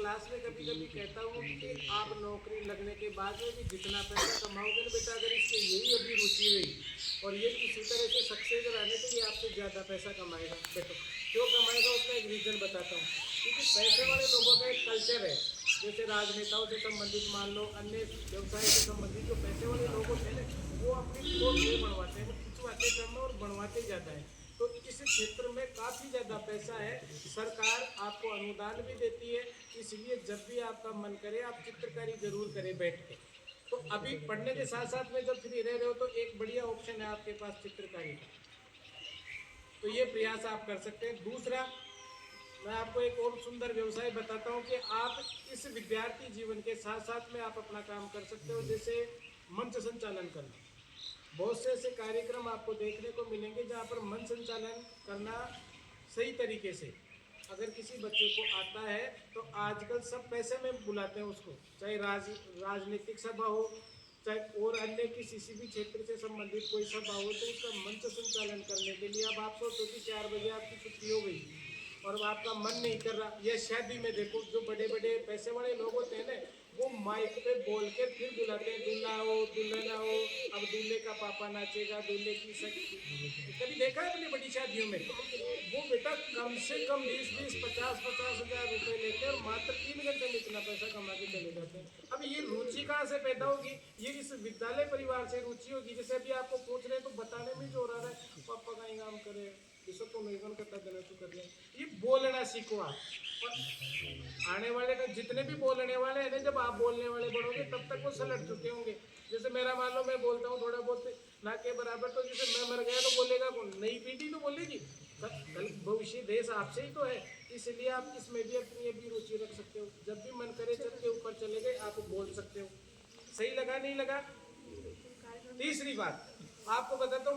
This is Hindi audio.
क्लास में कभी कभी कहता हूँ कि आप नौकरी लगने के बाद में भी जितना पैसा कमाओगे ना बेटा, अगर इसकी यही अभी रुचि रही और ये इसी तरह से सक्सेस रहने तो ये आपसे ज़्यादा पैसा कमाएगा। देखो क्यों कमाएगा, उसका एक रीज़न बताता हूँ। क्योंकि पैसे वाले लोगों का एक कल्चर है, जैसे राजनेताओं से संबंधित मान लो, अन्य व्यवसाय से संबंधित जो पैसे वाले लोग होते हैं ना, वो अपनी ग्रोथ नहीं बढ़वाते हैं, वो खिंचवाते कम और बढ़वाते ज़्यादा है। तो इस क्षेत्र में काफ़ी ज़्यादा पैसा है, सरकार आपको अनुदान भी देती है, इसलिए जब भी आपका मन करे आप चित्रकारी जरूर करें बैठ के। तो अभी पढ़ने के साथ साथ में जब फ्री रह रहे हो तो एक बढ़िया ऑप्शन है आपके पास चित्रकारी का, तो ये प्रयास आप कर सकते हैं। दूसरा, मैं आपको एक और सुंदर व्यवसाय बताता हूँ कि आप इस विद्यार्थी जीवन के साथ साथ में आप अपना काम कर सकते हो, जैसे मंच संचालन करना। बहुत से ऐसे कार्यक्रम आपको देखने को मिलेंगे जहाँ पर मंच संचालन करना सही तरीके से अगर किसी बच्चे को आता है तो आजकल सब पैसे में बुलाते हैं उसको, चाहे राजनीतिक सभा हो, चाहे और अन्य किसी भी क्षेत्र से संबंधित कोई सभा हो, तो उसका मंच संचालन करने के लिए अब आप सोचो कि 4 बजे आपकी छुट्टी हो गई और अब आपका मन नहीं कर रहा। या शादी में देखो, जो बड़े बड़े पैसे वाले लोग होते हैं ना, वो माइक पे बोल के फिर बुलाते हैं, दूल्हा हो दुल्हन हो, अब दूल्हे का पापा नाचेगा, दूल्हे की सखी। कभी देखा है अपनी बड़ी शादियों में? वो बेटा कम से कम 20-20, 50-50 हज़ार रुपए लेते हैं और मात्र 3 घंटे में इतना पैसा कमा के चले जाते हैं। अब ये रुचि कहाँ से पैदा होगी? ये इस विद्यालय परिवार से रुचि होगी। जैसे अभी आपको पूछ रहे हैं तो बताने में जो रहा है, पापा का ही काम करे, इसे तो नहीं करता देना तो कर ले। ये बोलना सीखो आप। और आने वाले का जितने भी बोलने वाले हैं ना, जब आप बोलने वाले बढ़ोगे तब तक वो सलट चुके होंगे। जैसे मेरा मान लो मैं बोलता हूँ थोड़ा बहुत ना के बराबर, तो जैसे मैं मर गया तो बोलेगा कौन? नई पीढ़ी तो बोलेगी। कल भविष्य देश आपसे ही तो है, इसलिए आप इसमें भी अपनी अभी रुचि रख सकते हो। जब भी मन करे छत के ऊपर चले गए, आप बोल सकते हो। सही लगा नहीं लगा? तीसरी बात आपको बताता हूँ,